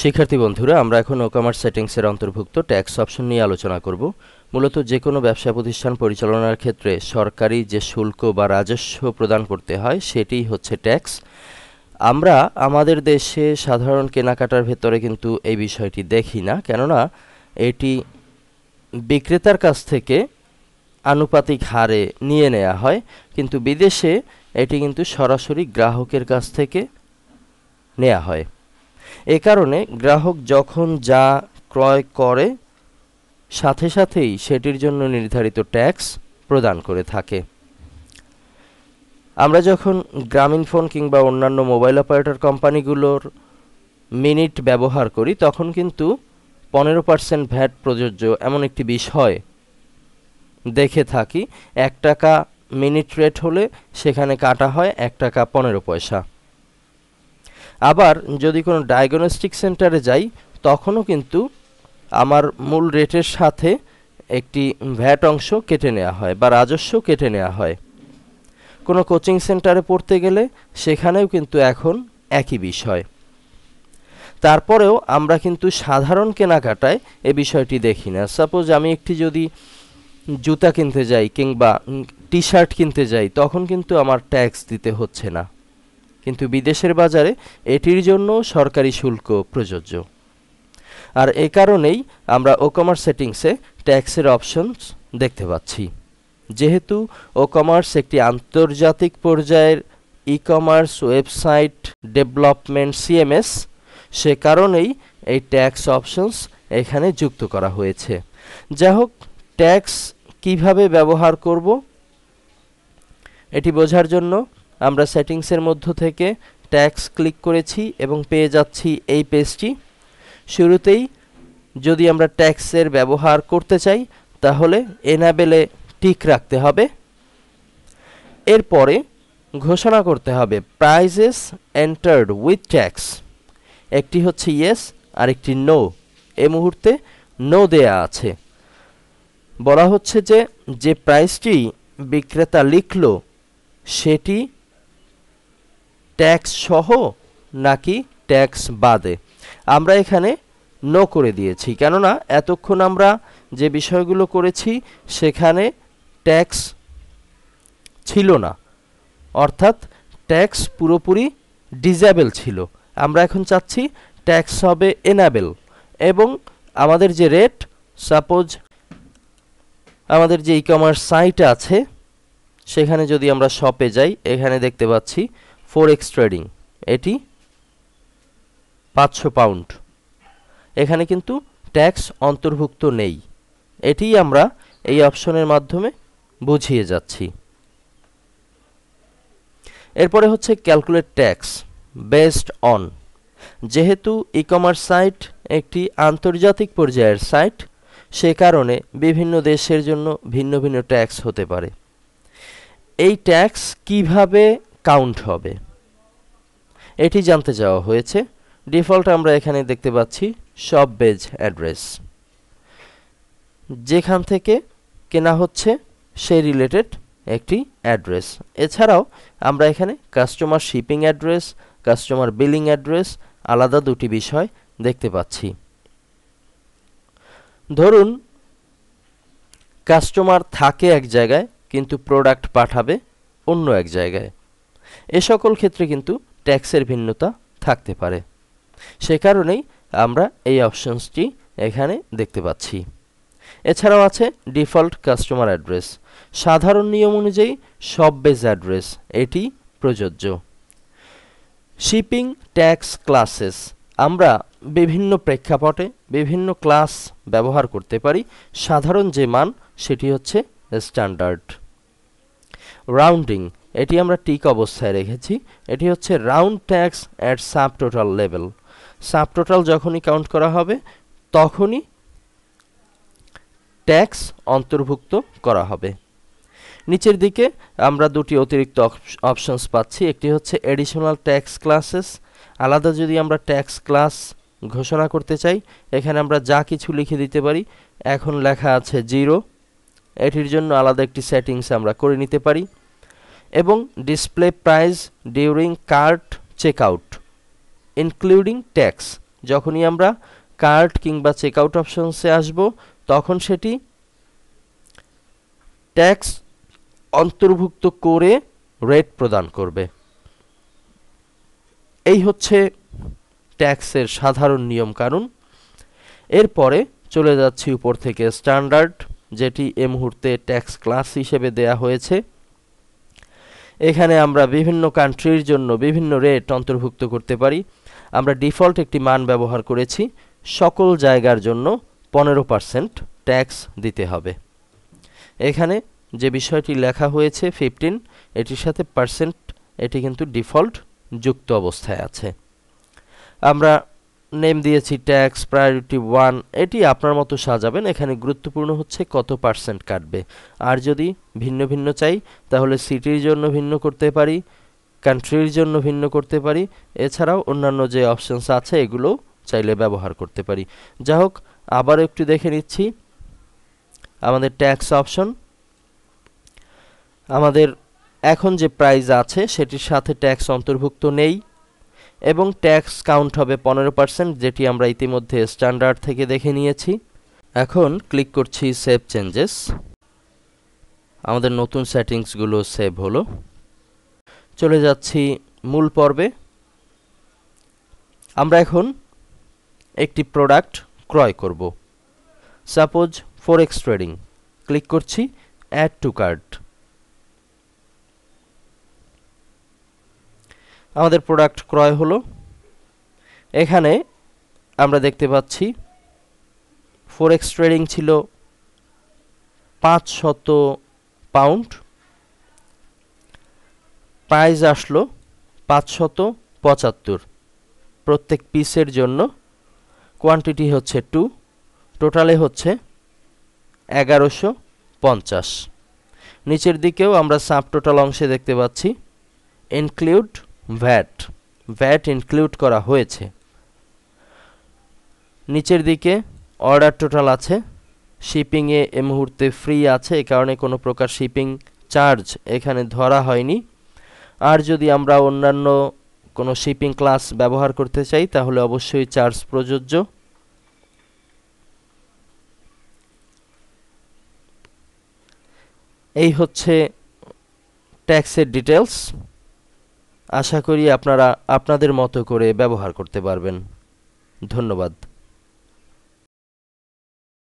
শিক্ষার্থী বন্ধুরা, আমরা এখন ই-কমার্স সেটিংসের অন্তর্ভুক্ত ট্যাক্স অপশন নিয়ে আলোচনা করব। মূলত যে কোনো ব্যবসা প্রতিষ্ঠান পরিচালনার ক্ষেত্রে সরকারি যে শুল্ক বা রাজস্ব প্রদান করতে হয় সেটিই হচ্ছে ট্যাক্স। আমরা আমাদের দেশে সাধারণ কেনাকাটার ভেতরে কিন্তু এই বিষয়টি দেখি না, কেননা এটি বিক্রেতার কাছ থেকে আনুপাতিক হারে নিয়ে নেওয়া হয়, কিন্তু বিদেশে এটি কিন্তু সরাসরি গ্রাহকের কাছ থেকে নেওয়া হয়। এ কারণে গ্রাহক যখন যা ক্রয় করে সাথে সাথেই সেটির জন্য নির্ধারিত ট্যাক্স প্রদান করে থাকে। আমরা যখন গ্রামীণফোন কিংবা অন্যান্য মোবাইল অপারেটর কোম্পানিগুলোর মিনিট ব্যবহার করি তখন কিন্তু 15% ভ্যাট প্রযোজ্য এমন একটি বিষয় দেখে থাকি। 1 টাকা মিনিট রেট হলে সেখানে কাটা হয় 1 টাকা 15 পয়সা। আবার যদি কোনো ডায়াগনস্টিক সেন্টারে যাই তখনও কিন্তু আমার মূল রেটের সাথে একটি ভ্যাট অংশ কেটে নেওয়া হয় বা রাজস্ব কেটে নেওয়া হয়। কোনো কোচিং সেন্টারে পড়তে গেলে সেখানেও কিন্তু এখন একই বিষয়। তারপরেও আমরা কিন্তু সাধারণ কেনাকাটায় এ বিষয়টি দেখি না। সাপোজ আমি একটি যদি জুতা কিনতে যাই কিংবা টি শার্ট কিনতে যাই তখন কিন্তু আমার ট্যাক্স দিতে হচ্ছে না, কিন্তু বিদেশের বাজারে এটির জন্য সরকারি শুল্ক প্রযোজ্য। আর এ কারণেই আমরা ই-কমার্স সেটিংসে ট্যাক্সের অপশনস দেখতে পাচ্ছি। যেহেতু ই-কমার্স একটি আন্তর্জাতিক পর্যায়ের ই-কমার্স ওয়েবসাইট ডেভেলপমেন্ট সিএমএস, সে কারণেই এই ট্যাক্স অপশনস এখানে যুক্ত করা হয়েছে। যাই হোক, ট্যাক্স কিভাবে ব্যবহার করব এটি বোঝার জন্য আমরা সেটিংসের মধ্য থেকে ট্যাক্স ক্লিক করেছি এবং পেয়ে যাচ্ছি এই পেজটি। শুরুতেই যদি আমরা ট্যাক্সের ব্যবহার করতে চাই তাহলে এনাবেলে টিক রাখতে হবে। এরপরে ঘোষণা করতে হবে প্রাইজেস এন্টার্ড উইথ ট্যাক্স। একটি হচ্ছে ইয়েস আর একটি নো। এই মুহূর্তে নো দেয়া আছে। বলা হচ্ছে যে প্রাইসটি বিক্রেতা লিখল সেটি ট্যাক্স সহ নাকি ট্যাক্স বাদে। আমরা এখানে নো করে দিয়েছি, কেননা এতক্ষণ আমরা যে বিষয়গুলো করেছি সেখানে ট্যাক্স ছিল না, অর্থাৎ ট্যাক্স পুরোপুরি ডিজেবল ছিল। আমরা এখন চাচ্ছি ট্যাক্স হবে এনাবেল এবং আমাদের যে রেট, সাপোজ আমাদের যে ই-কমার্স সাইট আছে সেখানে যদি আমরা শপে যাই এখানে দেখতে পাচ্ছি ফরেক্স ট্রেডিং, এটি 500 পাউন্ড। এখানে কিন্তু ট্যাক্স অন্তর্ভুক্ত নেই, এটিই আমরা এই অপশনের মাধ্যমে বুঝিয়ে যাচ্ছি। এরপরে হচ্ছে ক্যালকুলেট ট্যাক্স বেসড অন। যেহেতু ই-কমার্স সাইট একটি আন্তর্জাতিক পর্যায়ের সাইট, সে কারণে বিভিন্ন দেশের জন্য ভিন্ন ভিন্ন ট্যাক্স হতে পারে। এই ট্যাক্স কিভাবে কাউন্ট হবে এটি জানতে চাওয়া হয়েছে। ডিফল্ট আমরা এখানে দেখতে পাচ্ছি শপ বেজ অ্যাড্রেস, যেখান থেকে কেনা হচ্ছে সেই রিলেটেড একটি অ্যাড্রেস। এছাড়াও আমরা এখানে customer shipping address, customer billing address আলাদা দুটি বিষয় দেখতে পাচ্ছি। ধরুন কাস্টমার থাকে এক জায়গায় কিন্তু প্রোডাক্ট পাঠাবে অন্য এক জায়গায়, এ সকল ক্ষেত্রে কিন্তু ট্যাক্সের ভিন্নতা থাকতে পারে। সে কারণেই আমরা এই অপশনসটি এখানে দেখতে পাচ্ছি। এছাড়াও আছে ডিফল্ট কাস্টমার অ্যাড্রেস। সাধারণ নিয়ম অনুযায়ী শপ বেজ অ্যাড্রেস এটি প্রযোজ্য। শিপিং ট্যাক্স ক্লাসেস, আমরা বিভিন্ন প্রেক্ষাপটে বিভিন্ন ক্লাস ব্যবহার করতে পারি। সাধারণ যে মান সেটি হচ্ছে স্ট্যান্ডার্ড। রাউন্ডিং, এটি আমরা টিক অবস্থায় রেখেছি। এটি হচ্ছে round tax at sub total level. Sub total যখনই কাউন্ট করা হবে তখনই ট্যাক্স অন্তর্ভুক্ত করা হবে। নিচের দিকে আমরা দুটি অতিরিক্ত অপশনস পাচ্ছি। একটি হচ্ছে এডিশনাল ট্যাক্স ক্লাসেস। আলাদা যদি আমরা ট্যাক্স ক্লাস ঘোষণা করতে চাই এখানে আমরা যা কিছু লিখে দিতে পারি। এখন লেখা আছে 0, এটির জন্য আলাদা একটি সেটিংস আমরা করে নিতে পারি। এবং display price during cart checkout including tax, যখনই আমরা কার্ট কিংবা চেকআউট অপশনসে আসব তখন সেটি ট্যাক্স অন্তর্ভুক্ত করে রেট প্রদান করবে। এই হচ্ছে ট্যাক্সের সাধারণ নিয়ম কানুন। এরপরে চলে যাচ্ছি উপর থেকে স্ট্যান্ডার্ড, যেটি এ মুহূর্তে ট্যাক্স ক্লাস হিসেবে দেয়া হয়েছে। এখানে আমরা বিভিন্ন কান্ট্রির জন্য বিভিন্ন রেট অন্তর্ভুক্ত করতে পারি। আমরা ডিফল্ট একটি মান ব্যবহার করেছি, সকল জায়গার জন্য 15% ট্যাক্স দিতে হবে। এখানে যে বিষয়টি লেখা হয়েছে 15, এটির সাথে পার্সেন্ট, এটি কিন্তু ডিফল্ট যুক্ত অবস্থায় আছে। আমরা নেম দিয়েছি ট্যাক্স প্রায়োরিটি 1, এটি আপনার মতো সাজাবেন। এখানে গুরুত্বপূর্ণ হচ্ছে কত পার্সেন্ট কাটবে। আর যদি ভিন্ন ভিন্ন চাই তাহলে সিটির জন্য ভিন্ন করতে পারি, কান্ট্রির জন্য ভিন্ন করতে পারি, এছাড়াও অন্যান্য যে অপশনস আছে এগুলো চাইলে ব্যবহার করতে পারি। যা হোক, আবার একটু দেখে নিচ্ছি আমাদের ট্যাক্স অপশন। আমাদের এখন যে প্রাইস আছে সেটির সাথে ট্যাক্স অন্তর্ভুক্ত নেই এবং ট্যাক্স কাউন্ট হবে 15%, যেটি আমরা ইতিমধ্যে স্ট্যান্ডার্ড থেকে দেখে নিয়েছি। এখন ক্লিক করছি সেভ চেঞ্জেস। আমাদের নতুন সেটিংসগুলো সেভ হলো। চলে যাচ্ছি মূল পর্বে। আমরা এখন একটি প্রোডাক্ট ক্রয় করব, সাপোজ ফরেক্স ট্রেডিং। ক্লিক করছি অ্যাড টু কার্ট। আমাদের প্রোডাক্ট ক্রয় হলো। এখানে আমরা দেখতে পাচ্ছি ফরেক্স ট্রেডিং ছিল 500 পাউন্ড, প্রাইস আসলো 575 প্রত্যেক পিসের জন্য। কোয়ান্টিটি হচ্ছে 2, টোটালে হচ্ছে 1150। নিচের দিকেও আমরা সাব টোটাল অংশে দেখতে পাচ্ছি ইনক্লুড ভ্যাট ইনক্লুড করা হয়েছে। নিচের দিকে অর্ডার টোটাল আছে, শিপিংয়ে এ মুহূর্তে ফ্রি আছে, এ কারণে কোনো প্রকার শিপিং চার্জ এখানে ধরা হয়নি। আর যদি আমরা অন্যান্য কোনো শিপিং ক্লাস ব্যবহার করতে চাই তাহলে অবশ্যই চার্জ প্রযোজ্য। এই হচ্ছে ট্যাক্সের ডিটেলস। আশা করি আপনারা আপনাদের মতো করে ব্যবহার করতে পারবেন। ধন্যবাদ।